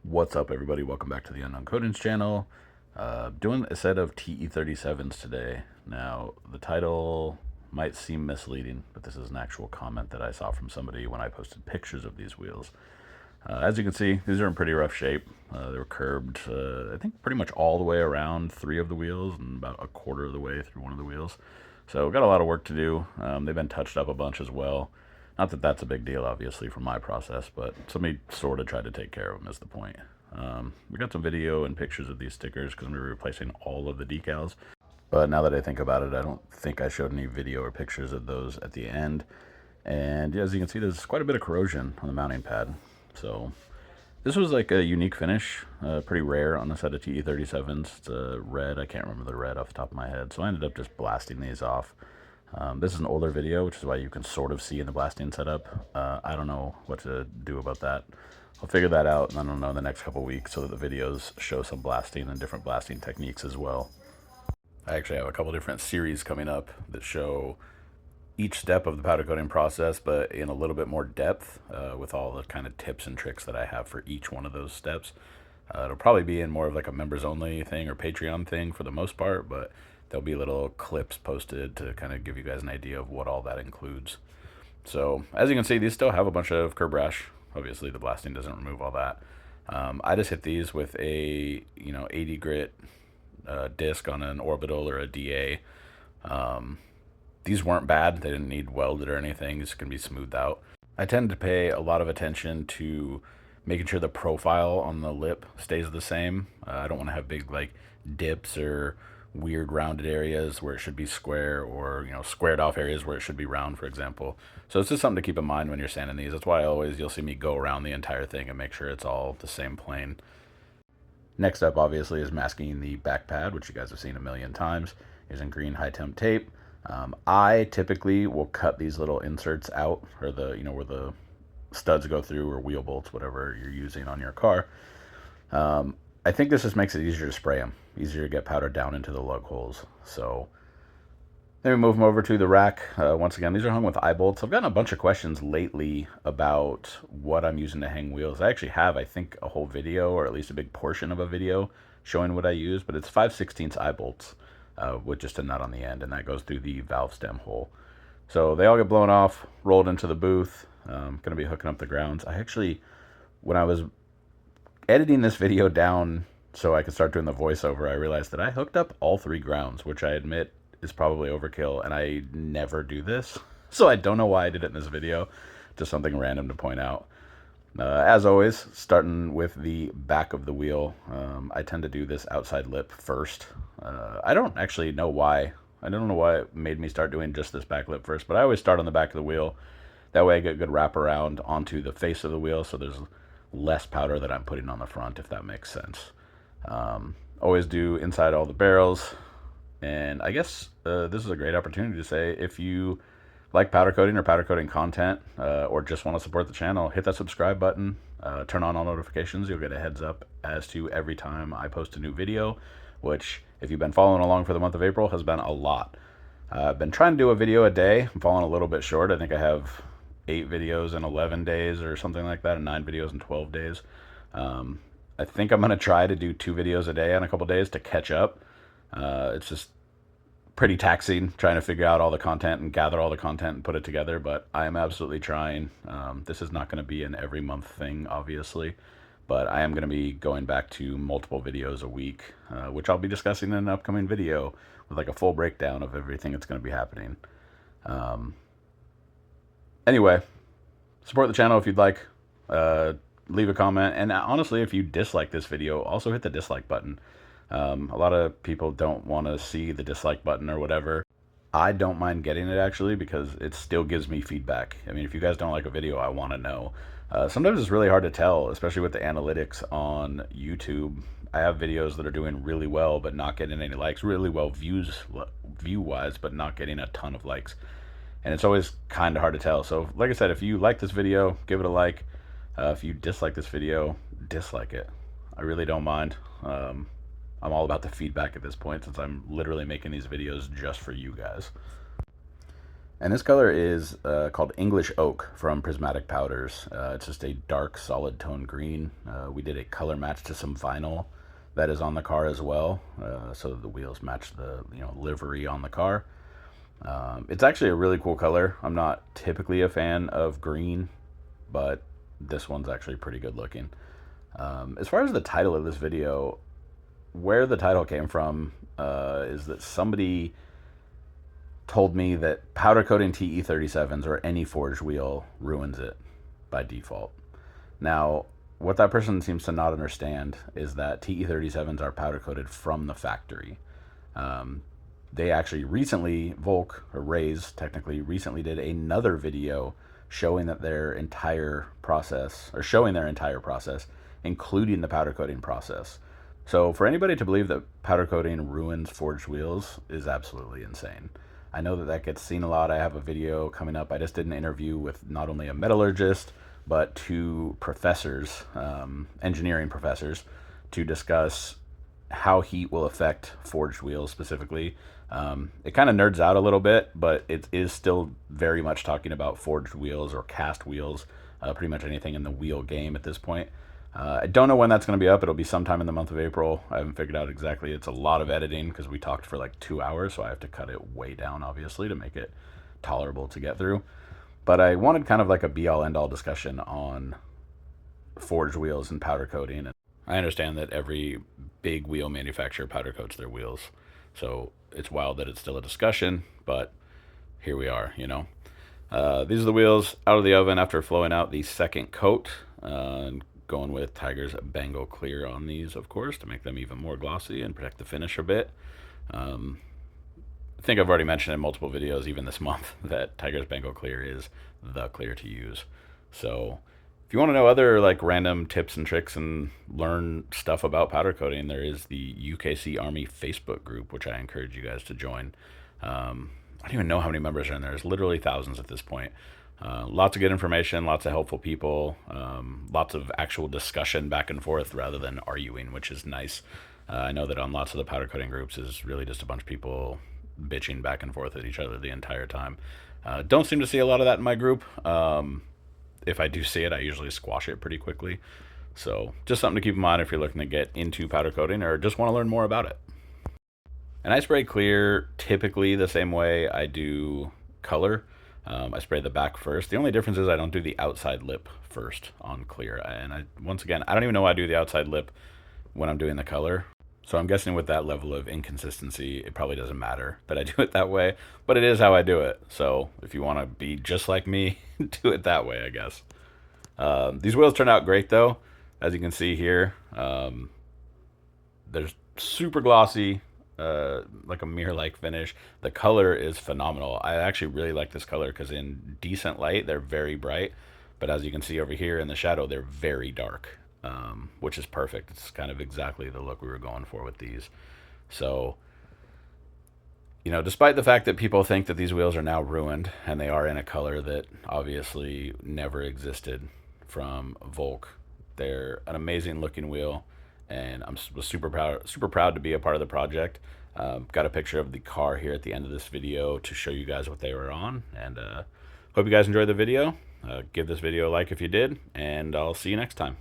What's up, everybody? Welcome back to the Unknown Coatings channel. Doing a set of TE37s today. Now, the title might seem misleading, but this is an actual comment that I saw from somebody when I posted pictures of these wheels. As you can see, these are in pretty rough shape. They were curbed, I think, pretty much all the way around 3 of the wheels and about a quarter of the way through 1 of the wheels. So, we've got a lot of work to do. They've been touched up a bunch as well. Not that that's a big deal, obviously, for my process, but somebody sort of tried to take care of them is the point. We got some video and pictures of these stickers because I'm going to be replacing all of the decals. But now that I think about it, I don't think I showed any video or pictures of those at the end. And yeah, as you can see, there's quite a bit of corrosion on the mounting pad. So this was like a unique finish, pretty rare on a set of TE37s. It's a red. I can't remember the red off the top of my head. So I ended up just blasting these off. This is an older video, which is why you can sort of see in the blasting setup. I don't know what to do about that. I'll figure that out, and I don't know, in the next couple weeks so that the videos show some blasting and different blasting techniques as well. I actually have a couple different series coming up that show each step of the powder coating process, but in a little bit more depth with all the kind of tips and tricks that I have for each one of those steps. It'll probably be in more of like a members only thing or Patreon thing for the most part, but there'll be little clips posted to kind of give you guys an idea of what all that includes. So as you can see, these still have a bunch of curb rash. Obviously the blasting doesn't remove all that. I just hit these with a 80 grit disc on an orbital or a DA. These weren't bad. They didn't need welded or anything. This can be smoothed out. I tend to pay a lot of attention to making sure the profile on the lip stays the same. I don't want to have big like dips or weird rounded areas where it should be square, or squared off areas where it should be round, for example. So it's just something to keep in mind when you're sanding these. That's why you'll see me go around the entire thing and make sure it's all the same plane. Next up, obviously, is masking the back pad, which you guys have seen a million times, using green high temp tape. I typically will cut these little inserts out, or the where the studs go through, or wheel bolts, whatever you're using on your car. I think this just makes it easier to spray them, easier to get powder down into the lug holes. So then we move them over to the rack. Once again, these are hung with eye bolts. I've gotten a bunch of questions lately about what I'm using to hang wheels. I actually have, I think, a whole video, or at least a big portion of a video, showing what I use, but it's 5/16 eye bolts with just a nut on the end, and that goes through the valve stem hole. So they all get blown off, rolled into the booth. I'm going to be hooking up the grounds. I actually, when I was editing this video down so I could start doing the voiceover, I realized that I hooked up all 3 grounds, which I admit is probably overkill, and I never do this. So I don't know why I did it in this video. Just something random to point out. As always, starting with the back of the wheel, I tend to do this outside lip first. I don't actually know why. I don't know why it made me start doing just this back lip first, but I always start on the back of the wheel. That way I get a good wrap around onto the face of the wheel, so there's less powder that I'm putting on the front, if that makes sense. Always do inside all the barrels. And I guess this is a great opportunity to say, if you like powder coating or powder coating content, or just want to support the channel, hit that subscribe button, turn on all notifications. You'll get a heads up as to every time I post a new video, which, if you've been following along for the month of April, has been a lot. I've been trying to do a video a day. I'm falling a little bit short. I think I have 8 videos in 11 days or something like that, and 9 videos in 12 days. I think I'm going to try to do 2 videos a day in a couple days to catch up. It's just pretty taxing trying to figure out all the content and gather all the content and put it together, but I am absolutely trying. This is not going to be an every month thing, obviously, but I am going to be going back to multiple videos a week, which I'll be discussing in an upcoming video with like a full breakdown of everything that's going to be happening. Anyway, support the channel if you'd like. Leave a comment, and honestly, if you dislike this video, also hit the dislike button. A lot of people don't want to see the dislike button or whatever. I don't mind getting it, actually, because it still gives me feedback. I mean, if you guys don't like a video, I want to know. Sometimes it's really hard to tell, especially with the analytics on YouTube. I have videos that are doing really well but not getting any likes, really well view-wise, but not getting a ton of likes. And it's always kind of hard to tell. So like I said, if you like this video, give it a like. If you dislike this video, dislike it. I really don't mind. I'm all about the feedback at this point, since I'm literally making these videos just for you guys. And this color is called English Oak from Prismatic Powders. It's just a dark, solid tone green. We did a color match to some vinyl that is on the car as well, so the wheels match the livery on the car. It's actually a really cool color. I'm not typically a fan of green, but this one's actually pretty good looking. As far as the title of this video, where the title came from is that somebody told me that powder coating TE37s or any forged wheel ruins it by default. Now, what that person seems to not understand is that TE37s are powder coated from the factory. They actually recently, Volk, or Rays technically, recently did another video showing that their entire process, or showing their entire process, including the powder coating process. So for anybody to believe that powder coating ruins forged wheels is absolutely insane. I know that gets seen a lot. I have a video coming up. I just did an interview with not only a metallurgist, but two professors, engineering professors, to discuss how heat will affect forged wheels specifically. It kind of nerds out a little bit, but it is still very much talking about forged wheels or cast wheels, pretty much anything in the wheel game at this point. I don't know when that's going to be up. It'll be sometime in the month of April. I haven't figured out exactly. It's a lot of editing because we talked for like 2 hours, so I have to cut it way down, obviously, to make it tolerable to get through. But I wanted kind of like a be-all, end-all discussion on forged wheels and powder coating. And I understand that every big wheel manufacturer powder coats their wheels, so it's wild that it's still a discussion, but here we are, These are the wheels out of the oven after flowing out the second coat. Going with Tiger's Bengal Clear on these, of course, to make them even more glossy and protect the finish a bit. I think I've already mentioned in multiple videos, even this month, that Tiger's Bengal Clear is the clear to use. So if you want to know other like random tips and tricks and learn stuff about powder coating, there is the UKC Army Facebook group, which I encourage you guys to join. I don't even know how many members are in there. There's literally thousands at this point. Lots of good information, lots of helpful people, lots of actual discussion back and forth rather than arguing, which is nice. I know that on lots of the powder coating groups is really just a bunch of people bitching back and forth at each other the entire time. Don't seem to see a lot of that in my group. If I do see it, I usually squash it pretty quickly. So just something to keep in mind if you're looking to get into powder coating or just want to learn more about it. And I spray clear typically the same way I do color. I spray the back first. The only difference is I don't do the outside lip first on clear. And once again, I don't even know why I do the outside lip when I'm doing the color. So I'm guessing with that level of inconsistency, it probably doesn't matter that I do it that way, but it is how I do it. So if you want to be just like me, do it that way, I guess. These wheels turned out great though. As you can see here, they're super glossy, like a mirror-like finish. The color is phenomenal. I actually really like this color because in decent light, they're very bright. But as you can see over here in the shadow, they're very dark, which is perfect. It's kind of exactly the look we were going for with these. So, despite the fact that people think that these wheels are now ruined, and they are in a color that obviously never existed from Volk, they're an amazing looking wheel, and was super proud to be a part of the project. Got a picture of the car here at the end of this video to show you guys what they were on, and hope you guys enjoyed the video. Give this video a like if you did, and I'll see you next time.